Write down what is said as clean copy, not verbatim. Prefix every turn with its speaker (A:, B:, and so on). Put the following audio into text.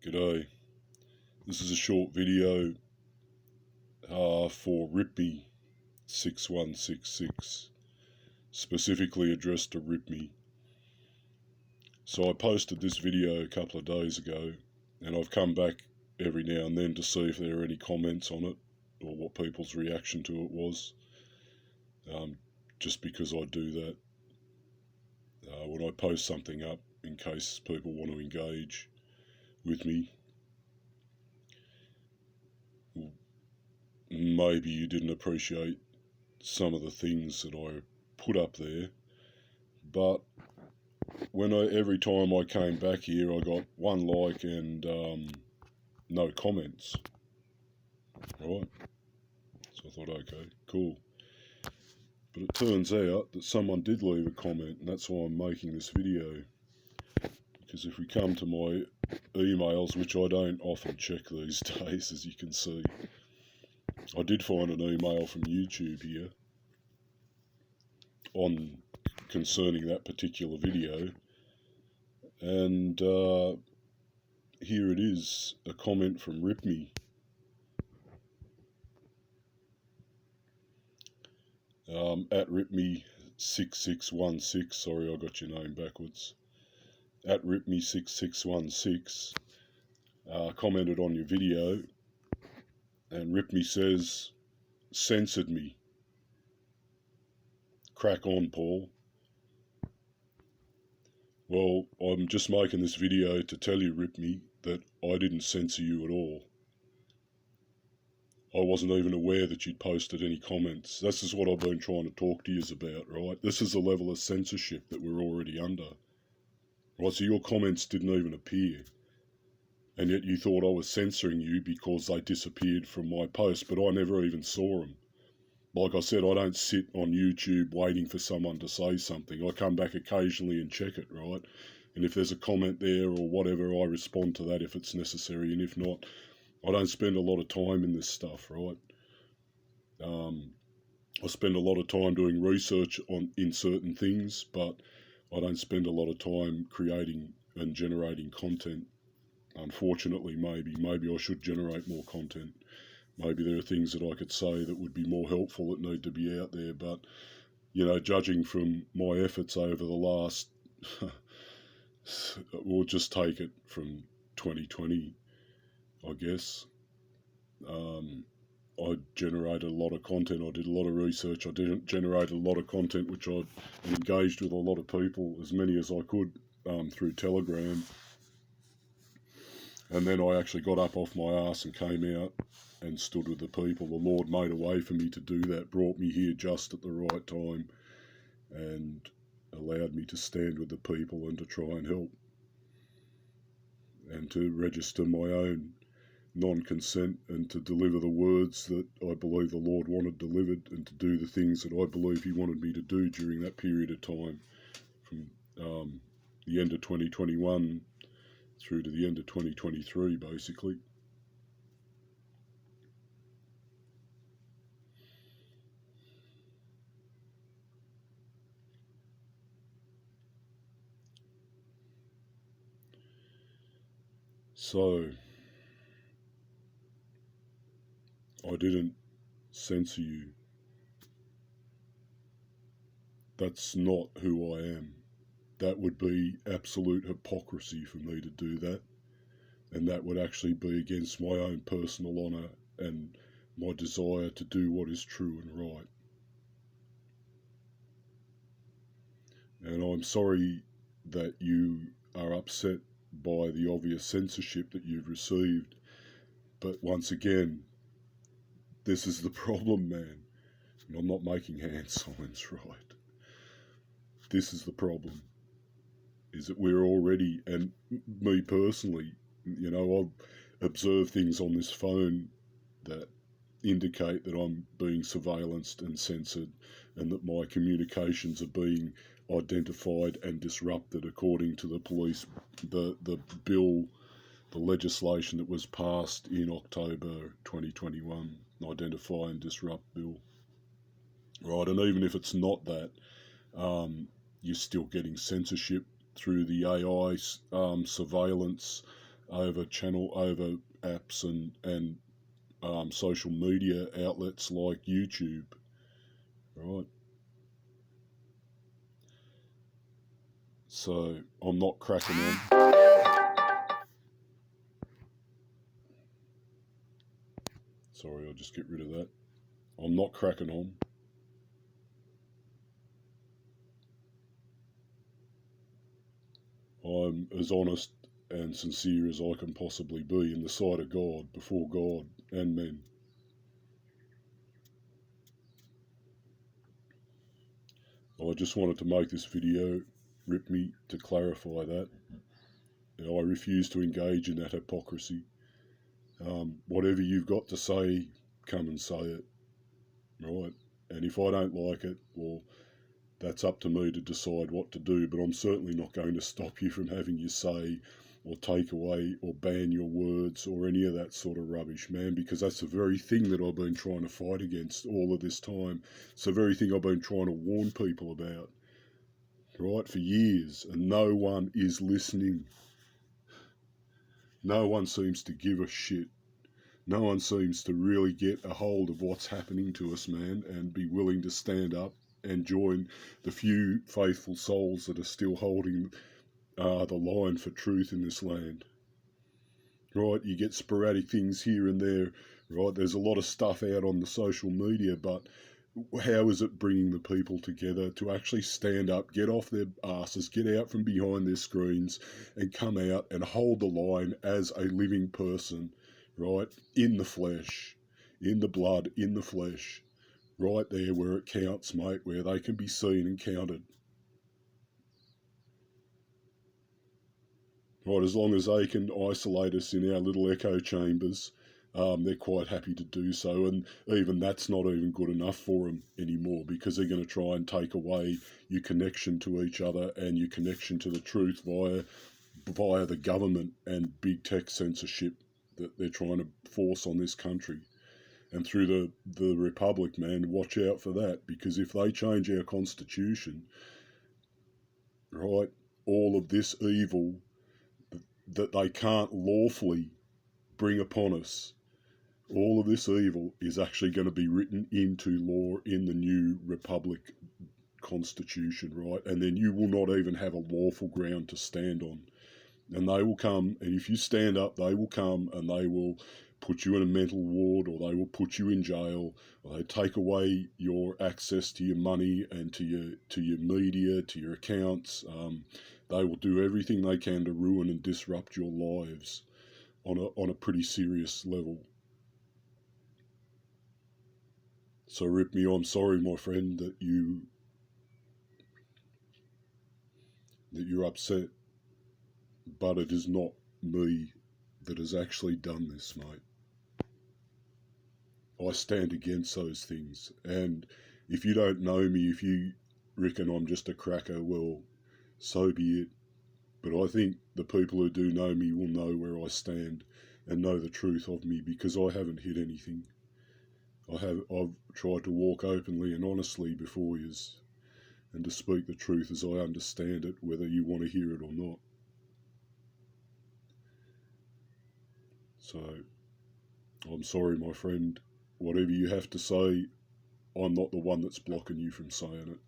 A: G'day. This is a short video for RipMe 6166, specifically addressed to RipMe. So I posted this video a couple of days ago, and I've come back every now and then to see if there are any comments on it or what people's reaction to it was, just because I do that when I post something up in case people want to engage with me. Maybe you didn't appreciate some of the things that I put up there, but every time I came back here, I got one like and no comments. Right? So I thought, okay, cool. But it turns out that someone did leave a comment, and that's why I'm making this video. Because if we come to my emails, which I don't often check these days, as you can see, I did find an email from YouTube here concerning that particular video, and here it is, a comment from RipMe. At RipMe 6616, sorry I got your name backwards, at RipMe 6616 commented on your video, and RipMe says, "Censored me. Crack on, Paul." Well, I'm just making this video to tell you, RipMe, that I didn't censor you at all. I wasn't even aware that you'd posted any comments. This is what I've been trying to talk to you about, right? This is the level of censorship that we're already under. Right, so your comments didn't even appear, and yet you thought I was censoring you because they disappeared from my post, but I never even saw them. Like I said, I don't sit on YouTube waiting for someone to say something. I come back occasionally and check it, right? And if there's a comment there or whatever, I respond to that if it's necessary, and if not, I don't spend a lot of time in this stuff, right? I spend a lot of time doing research in certain things, but I don't spend a lot of time creating and generating content. Unfortunately, maybe I should generate more content. Maybe there are things that I could say that would be more helpful that need to be out there, but, you know, judging from my efforts over the last, we'll just take it from 2020, I guess. I generated a lot of content, I did a lot of research, I generated a lot of content which I engaged with a lot of people, as many as I could, through Telegram. And then I actually got up off my ass and came out and stood with the people. The Lord made a way for me to do that, brought me here just at the right time, and allowed me to stand with the people and to try and help, and to register my own non-consent, and to deliver the words that I believe the Lord wanted delivered, and to do the things that I believe He wanted me to do during that period of time, from the end of 2021 through to the end of 2023, basically. So, I didn't censor you. That's not who I am. That would be absolute hypocrisy for me to do that, and that would actually be against my own personal honour and my desire to do what is true and right. And I'm sorry that you are upset by the obvious censorship that you've received, but once again, this is the problem, man. And I'm not making hand signs, right? This is the problem, is that we're already, and me personally, you know, I've observed things on this phone that indicate that I'm being surveillanced and censored, and that my communications are being identified and disrupted according to the police, the bill, the legislation that was passed in October 2021, Identify and Disrupt Bill. Right, and even if it's not that, you're still getting censorship through the AI surveillance over apps and social media outlets like YouTube, right? So I'm not cracking on. Sorry, I'll just get rid of that. I'm not cracking on. I'm as honest and sincere as I can possibly be in the sight of God, before God and men. I just wanted to make this video, rip me, to clarify that. I refuse to engage in that hypocrisy. Whatever you've got to say, come and say it, right? And if I don't like it, well, that's up to me to decide what to do, but I'm certainly not going to stop you from having your say or take away or ban your words or any of that sort of rubbish, man, because that's the very thing that I've been trying to fight against all of this time. It's the very thing I've been trying to warn people about, right, for years, and no one is listening. No one seems to give a shit. No one seems to really get a hold of what's happening to us, man, and be willing to stand up and join the few faithful souls that are still holding the line for truth in this land. Right, you get sporadic things here and there, right? There's a lot of stuff out on the social media, but how is it bringing the people together to actually stand up, get off their asses, get out from behind their screens and come out and hold the line as a living person, right? In the flesh, in the blood, in the flesh, right there where it counts, mate, where they can be seen and counted. Right, as long as they can isolate us in our little echo chambers, they're quite happy to do so. And even that's not even good enough for them anymore, because they're going to try and take away your connection to each other and your connection to the truth via the government and big tech censorship that they're trying to force on this country. And through the Republic, man, watch out for that, because if they change our constitution, right, all of this evil that they can't lawfully bring upon us, all of this evil is actually going to be written into law in the new Republic Constitution, right? And then you will not even have a lawful ground to stand on. And they will come, and if you stand up, they will come and they will put you in a mental ward, or they will put you in jail, or they take away your access to your money and to your media, to your accounts. They will do everything they can to ruin and disrupt your lives on a pretty serious level. So Rip Me, I'm sorry, my friend, that you're upset, but it is not me that has actually done this, mate. I stand against those things, and if you don't know me, if you reckon I'm just a cracker, well, so be it. But I think the people who do know me will know where I stand and know the truth of me, because I haven't hid anything. I've tried to walk openly and honestly before you and to speak the truth as I understand it, whether you want to hear it or not. So, I'm sorry, my friend. Whatever you have to say, I'm not the one that's blocking you from saying it.